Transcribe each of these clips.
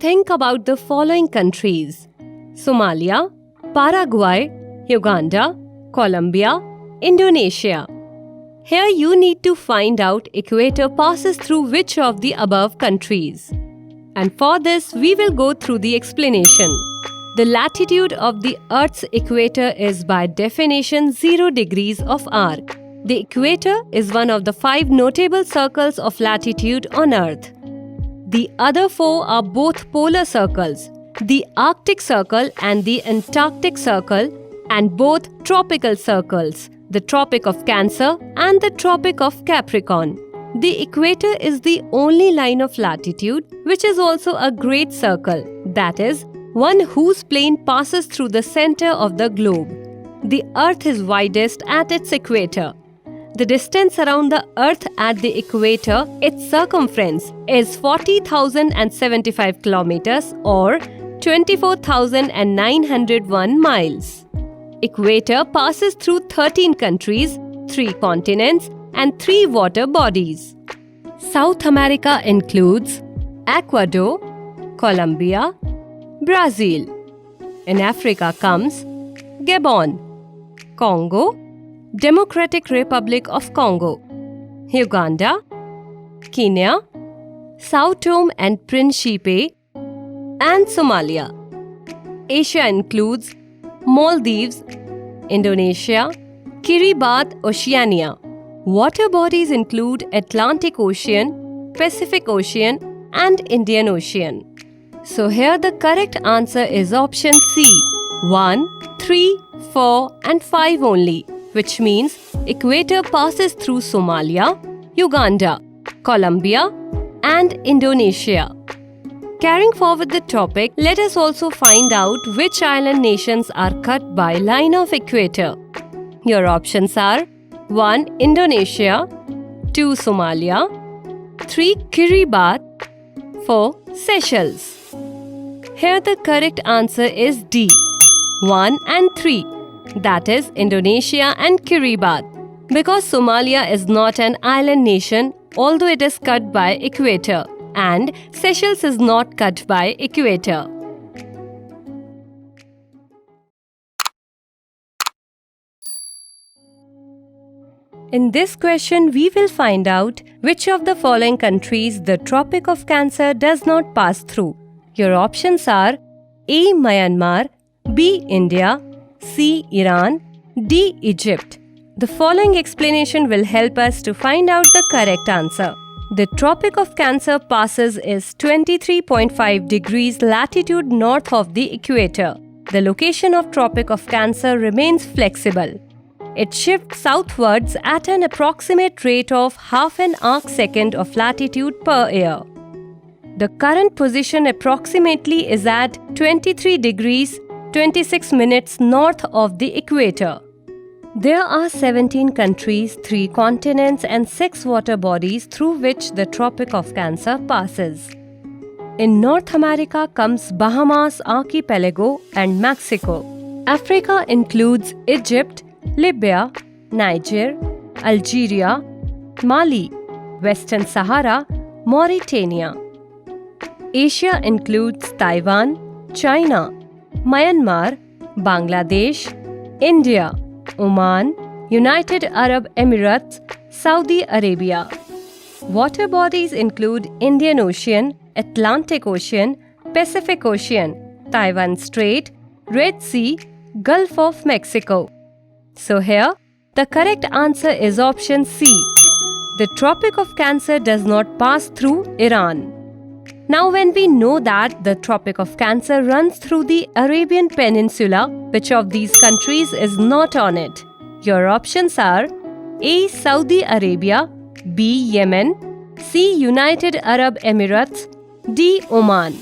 think about the following countries: Somalia, Paraguay, Uganda, Colombia, Indonesia. Here you need to find out equator passes through which of the above countries. And for this, we will go through the explanation. The latitude of the Earth's equator is by definition 0 degrees of arc. The equator is one of the 5 notable circles of latitude on Earth. The other 4 are both polar circles, the Arctic Circle and the Antarctic Circle, and both tropical circles, the Tropic of Cancer and the Tropic of Capricorn. The equator is the only line of latitude which is also a great circle, that is, one whose plane passes through the center of the globe. The Earth is widest at its equator. The distance around the Earth at the equator, its circumference, is 40,075 kilometers or 24,901 miles. Equator passes through 13 countries, 3 continents, and 3 water bodies. South America includes Ecuador, Colombia, Brazil. In Africa comes Gabon, Congo, Democratic Republic of Congo, Uganda, Kenya, Sao Tome and Principe, and Somalia. Asia includes Maldives, Indonesia, Kiribati, Oceania. Water bodies include Atlantic Ocean, Pacific Ocean, and Indian Ocean. So here the correct answer is option C, 1, 3, 4, and 5 only, which means equator passes through Somalia, Uganda, Colombia, and Indonesia. Carrying forward the topic, let us also find out which island nations are cut by line of equator. Your options are 1. Indonesia, 2. Somalia, 3. Kiribati, 4. Seychelles. Here the correct answer is D, 1 and 3, that is Indonesia and Kiribati, because Somalia is not an island nation although it is cut by equator, and Seychelles is not cut by equator. In this question, we will find out which of the following countries the Tropic of Cancer does not pass through. Your options are A. Myanmar, B. India, C. Iran, D. Egypt. The following explanation will help us to find out the correct answer. The Tropic of Cancer passes is 23.5 degrees latitude north of the equator. The location of Tropic of Cancer remains flexible. It shifts southwards at an approximate rate of half an arc-second of latitude per year. The current position approximately is at 23 degrees 26 minutes north of the equator. There are 17 countries, 3 continents, and 6 water bodies through which the Tropic of Cancer passes. In North America comes Bahamas Archipelago and Mexico. Africa includes Egypt, Libya, Niger, Algeria, Mali, Western Sahara, Mauritania. Asia includes Taiwan, China, Myanmar, Bangladesh, India, Oman, United Arab Emirates, Saudi Arabia. Water bodies include Indian Ocean, Atlantic Ocean, Pacific Ocean, Taiwan Strait, Red Sea, Gulf of Mexico. So here, the correct answer is option C. The Tropic of Cancer does not pass through Iran. Now when we know that the Tropic of Cancer runs through the Arabian Peninsula, which of these countries is not on it? Your options are A. Saudi Arabia, B. Yemen, C. United Arab Emirates, D. Oman.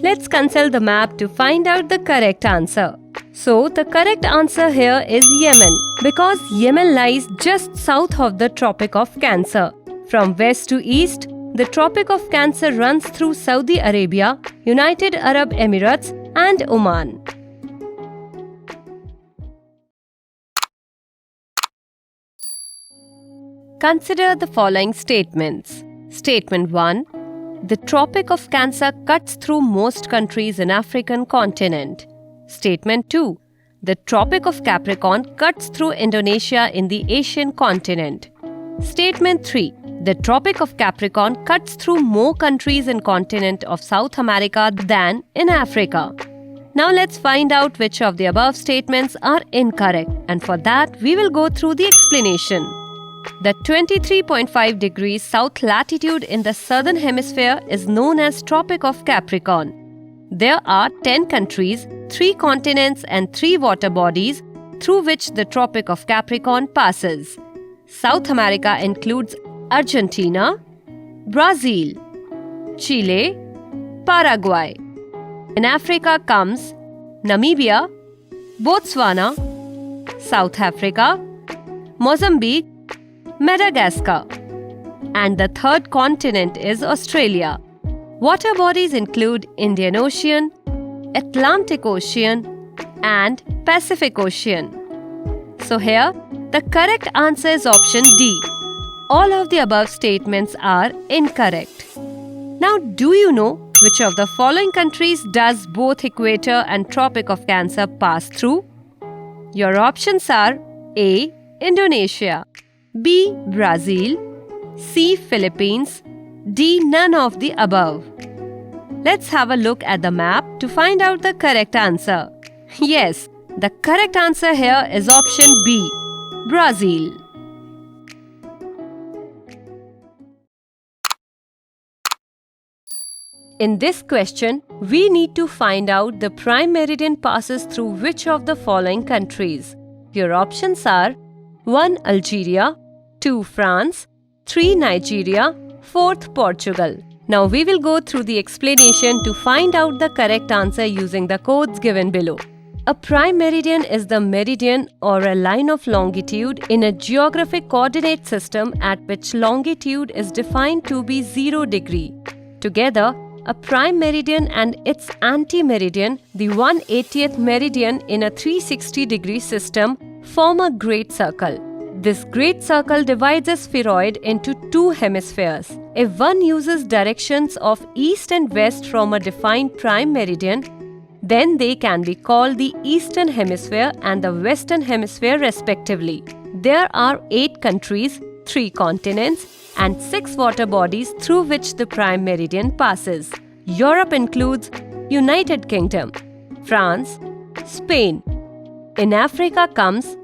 Let's consult the map to find out the correct answer. So the correct answer here is Yemen, because Yemen lies just south of the Tropic of Cancer. From west to east, the Tropic of Cancer runs through Saudi Arabia, United Arab Emirates, and Oman. Consider the following statements. Statement 1. The Tropic of Cancer cuts through most countries in African continent. Statement 2. The Tropic of Capricorn cuts through Indonesia in the Asian continent. Statement 3. The Tropic of Capricorn cuts through more countries in continent of South America than in Africa. Now let's find out which of the above statements are incorrect, and for that we will go through the explanation. The 23.5 degrees south latitude in the southern hemisphere is known as Tropic of Capricorn. There are 10 countries, 3 continents and 3 water bodies through which the Tropic of Capricorn passes. South America includes Argentina, Brazil, Chile, Paraguay. In Africa comes Namibia, Botswana, South Africa, Mozambique, Madagascar. And the third continent is Australia. Water bodies include Indian Ocean, Atlantic Ocean, and Pacific Ocean. So here, the correct answer is option D. All of the above statements are incorrect. Now, do you know which of the following countries does both equator and Tropic of Cancer pass through? Your options are A. Indonesia, B. Brazil, C. Philippines, D. None of the above. Let's have a look at the map to find out the correct answer. Yes, the correct answer here is option B. Brazil. In this question, we need to find out the prime meridian passes through which of the following countries. Your options are 1. Algeria, 2. France, 3. Nigeria, 4th Portugal. Now we will go through the explanation to find out the correct answer using the codes given below. A prime meridian is the meridian or a line of longitude in a geographic coordinate system at which longitude is defined to be 0 degree. Together, a prime meridian and its anti-meridian, the 180th meridian in a 360-degree system, form a great circle. This great circle divides a spheroid into 2 hemispheres. If one uses directions of east and west from a defined prime meridian, then they can be called the eastern hemisphere and the western hemisphere respectively. There are 8 countries, 3 continents, and 6 water bodies through which the prime meridian passes. Europe includes United Kingdom, France, Spain. In Africa comes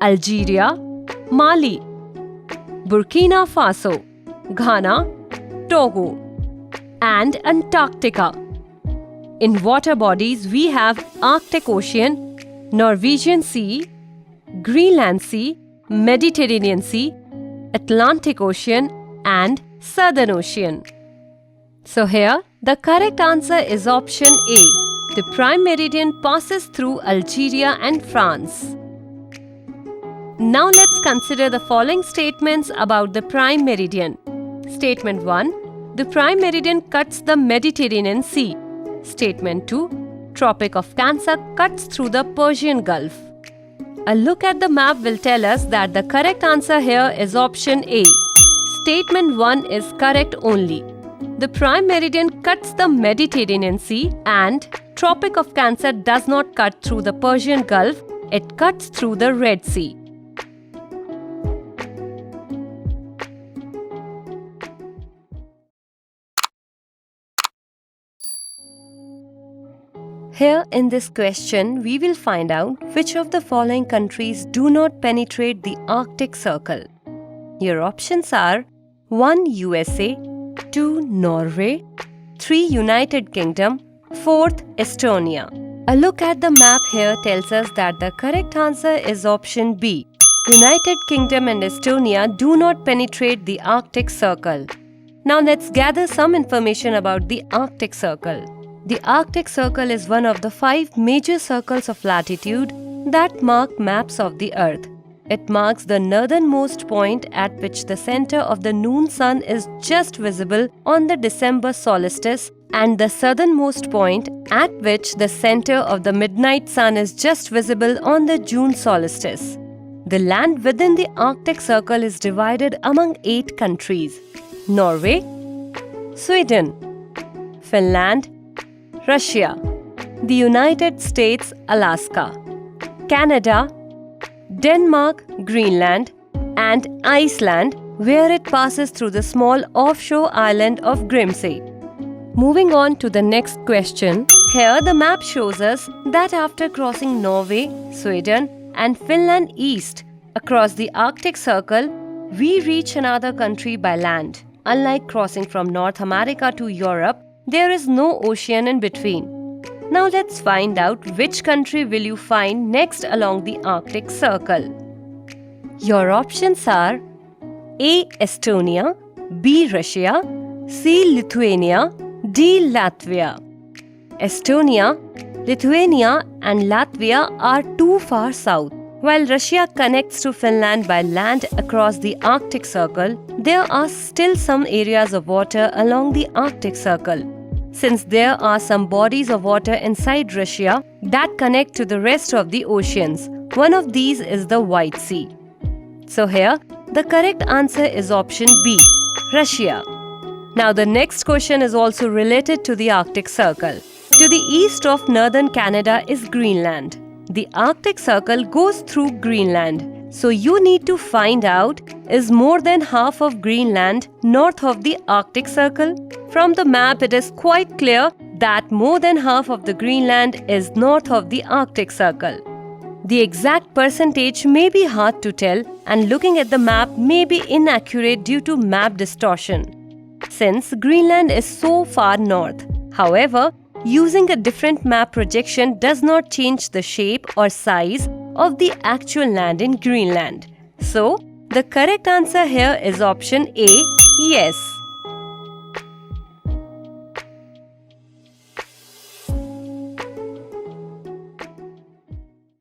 Algeria, Mali, Burkina Faso, Ghana, Togo, and Antarctica. In water bodies, we have Arctic Ocean, Norwegian Sea, Greenland Sea, Mediterranean Sea, Atlantic Ocean, and Southern Ocean. So here, the correct answer is option A. The prime meridian passes through Algeria and France. Now let's consider the following statements about the prime meridian. Statement 1. The prime meridian cuts the Mediterranean Sea. Statement 2. Tropic of Cancer cuts through the Persian Gulf. A look at the map will tell us that the correct answer here is option A. Statement 1 is correct only. The prime meridian cuts the Mediterranean Sea and Tropic of Cancer does not cut through the Persian Gulf, it cuts through the Red Sea. Here in this question, we will find out which of the following countries do not penetrate the Arctic Circle. Your options are 1. USA, 2. Norway, 3. United Kingdom, 4th Estonia. A look at the map here tells us that the correct answer is option B. United Kingdom and Estonia do not penetrate the Arctic Circle. Now let's gather some information about the Arctic Circle. The Arctic Circle is one of the 5 major circles of latitude that mark maps of the Earth. It marks the northernmost point at which the center of the noon sun is just visible on the December solstice and the southernmost point at which the center of the midnight sun is just visible on the June solstice. The land within the Arctic Circle is divided among 8 countries: Norway, Sweden, Finland, Russia, the United States, Alaska, Canada, Denmark, Greenland, and Iceland, where it passes through the small offshore island of Grimsey. Moving on to the next question. Here the map shows us that after crossing Norway, Sweden, and Finland east across the Arctic Circle, we reach another country by land. Unlike crossing from North America to Europe, there is no ocean in between. Now let's find out which country will you find next along the Arctic Circle. Your options are A. Estonia, B. Russia, C. Lithuania, D. Latvia. Estonia, Lithuania and Latvia are too far south. While Russia connects to Finland by land across the Arctic Circle, there are still some areas of water along the Arctic Circle. Since there are some bodies of water inside Russia that connect to the rest of the oceans, one of these is the White Sea. So here, the correct answer is option B, Russia. Now the next question is also related to the Arctic Circle. To the east of northern Canada is Greenland. The Arctic Circle goes through Greenland. So you need to find out, is more than half of Greenland north of the Arctic Circle? From the map, it is quite clear that more than half of the Greenland is north of the Arctic Circle. The exact percentage may be hard to tell, and looking at the map may be inaccurate due to map distortion, since Greenland is so far north. However, using a different map projection does not change the shape or size of the actual land in Greenland. So, the correct answer here is option A, yes.